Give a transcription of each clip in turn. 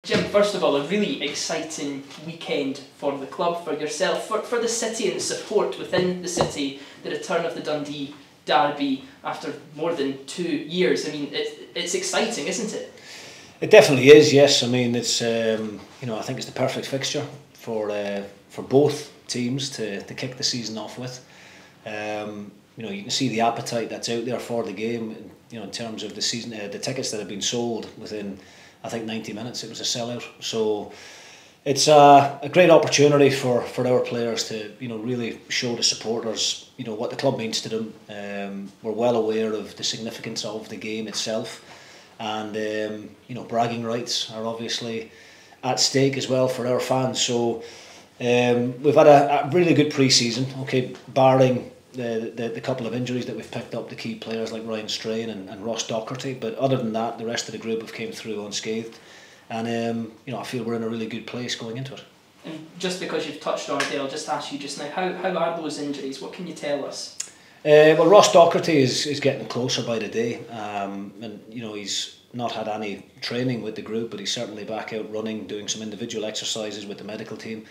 Jim, first of all, a really exciting weekend for the club, for yourself, for the city and the support within the city, the return of the Dundee derby after more than 2 years. I mean, it's exciting, isn't it? It definitely is, yes. I mean, it's I think it's the perfect fixture for both teams to kick the season off with. You can see the appetite that's out there for the game. In terms of the season, the tickets that have been sold within, I think, 90 minutes, it was a sellout. So it's a great opportunity for our players to really show the supporters what the club means to them. We're well aware of the significance of the game itself, and bragging rights are obviously at stake as well for our fans. So we've had a really good pre-season. Okay, barring the couple of injuries that we've picked up, the key players like Ryan Strain and Ross Docherty, but other than that, the rest of the group have came through unscathed, and I feel we're in a really good place going into it. And just because you've touched on it there, I'll just ask you just now, how are those injuries? What can you tell us? Well, Ross Docherty is getting closer by the day, and he's not had any training with the group, but he's certainly back out running, doing some individual exercises with the medical team.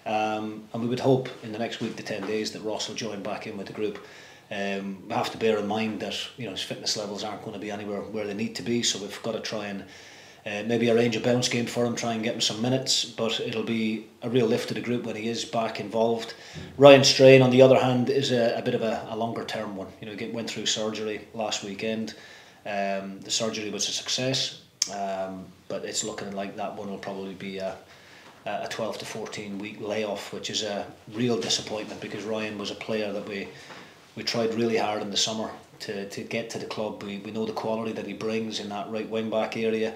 And we would hope in the next week to 10 days that Ross will join back in with the group. We have to bear in mind that his fitness levels aren't going to be anywhere where they need to be, so we've got to try and maybe arrange a bounce game for him, try and get him some minutes, but it'll be a real lift to the group when he is back involved. Ryan Strain, on the other hand, is a bit of a longer term one. He went through surgery last weekend. The surgery was a success, but it's looking like that one will probably be a 12 to 14 week layoff, which is a real disappointment because Ryan was a player that we tried really hard in the summer to get to the club. We know the quality that he brings in that right wing back area,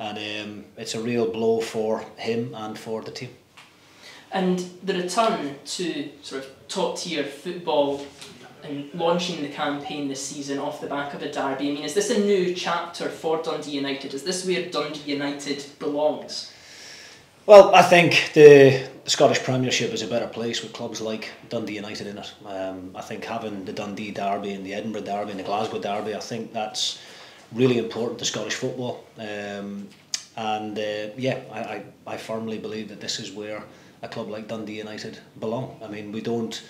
and it's a real blow for him and for the team. And the return to sort of top tier football and launching the campaign this season off the back of a derby, I mean, is this a new chapter for Dundee United? Is this where Dundee United belongs? Well, I think the Scottish Premiership is a better place with clubs like Dundee United in it. I think having the Dundee derby and the Edinburgh derby and the Glasgow derby, I think that's really important to Scottish football. I firmly believe that this is where a club like Dundee United belong. I mean, we don't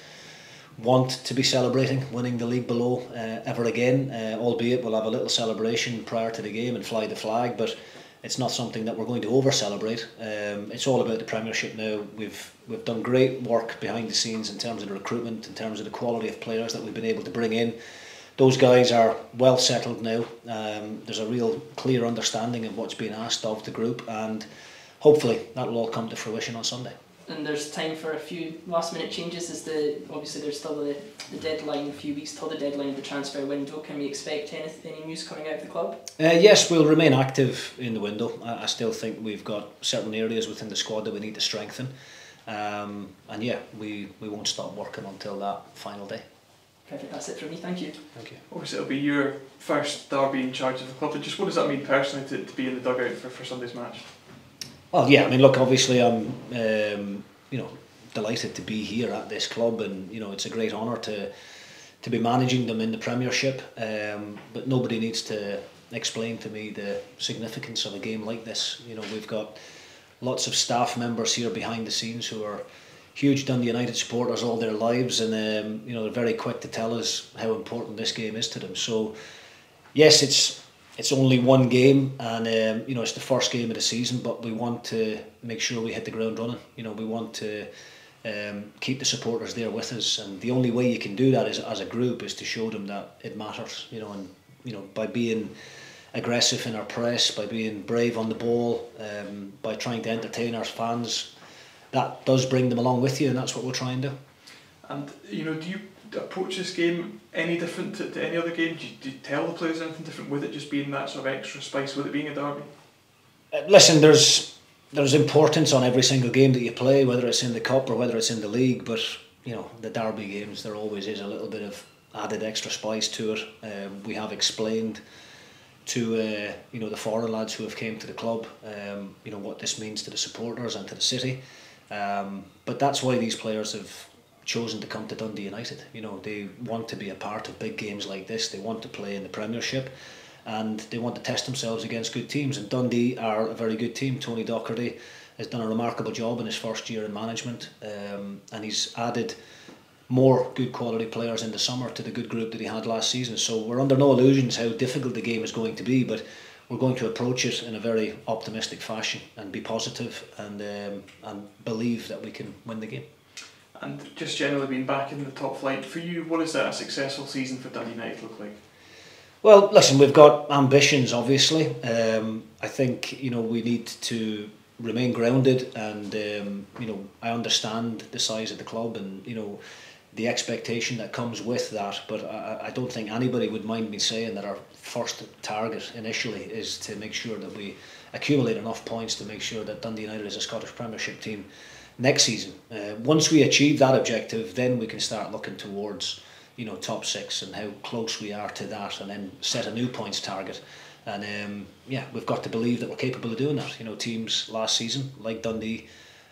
want to be celebrating winning the league below ever again, albeit we'll have a little celebration prior to the game and fly the flag, but it's not something that we're going to over-celebrate. It's all about the Premiership now. We've done great work behind the scenes in terms of the recruitment, in terms of the quality of players that we've been able to bring in. Those guys are well settled now. There's a real clear understanding of what's being asked of the group, and hopefully that will all come to fruition on Sunday. And there's time for a few last-minute changes. Obviously there's still the deadline, a few weeks till the deadline of the transfer window. Can we expect any news coming out of the club? Yes, we'll remain active in the window. I still think we've got certain areas within the squad that we need to strengthen. We won't stop working until that final day. Perfect, that's it from me, thank you. Thank you. Obviously it'll be your first derby in charge of the club. Just what does that mean personally to be in the dugout for Sunday's match? Well, yeah, I mean, look, obviously I'm delighted to be here at this club, and it's a great honour to be managing them in the Premiership, but nobody needs to explain to me the significance of a game like this. We've got lots of staff members here behind the scenes who are huge Dundee United supporters all their lives, and they're very quick to tell us how important this game is to them. So yes, it's only one game, and it's the first game of the season, but we want to make sure we hit the ground running. We want to keep the supporters there with us, and the only way you can do that is as a group is to show them that it matters. By being aggressive in our press, by being brave on the ball, by trying to entertain our fans, that does bring them along with you, and that's what we'll try and do. And do you approach this game any different to any other game? Do you tell the players anything different with it just being that sort of extra spice with it being a derby? Listen, there's importance on every single game that you play, whether it's in the cup or whether it's in the league, but the derby games, there always is a little bit of added extra spice to it. We have explained to the foreign lads who have came to the club what this means to the supporters and to the city, but that's why these players have chosen to come to Dundee United. They want to be a part of big games like this. They want to play in the Premiership, and they want to test themselves against good teams. And Dundee are a very good team. Tony Docherty has done a remarkable job in his first year in management, and he's added more good quality players in the summer to the good group that he had last season. So we're under no illusions how difficult the game is going to be, but we're going to approach it in a very optimistic fashion and be positive and believe that we can win the game. And just generally being back in the top flight, for you, what does a successful season for Dundee United look like? Well, listen, we've got ambitions, obviously. I think, we need to remain grounded, and I understand the size of the club and the expectation that comes with that, but I don't think anybody would mind me saying that our first target initially is to make sure that we accumulate enough points to make sure that Dundee United is a Scottish Premiership team next season. Once we achieve that objective, then we can start looking towards top 6 and how close we are to that, and then set a new points target. And we've got to believe that we're capable of doing that. Teams last season like Dundee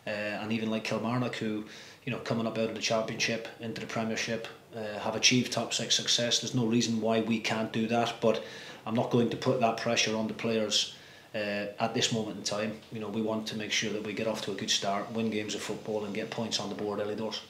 and even like Kilmarnock, who coming up out of the Championship into the Premiership, have achieved top 6 success. There's no reason why we can't do that, but I'm not going to put that pressure on the players at this moment in time. We want to make sure that we get off to a good start, win games of football and get points on the board early doors.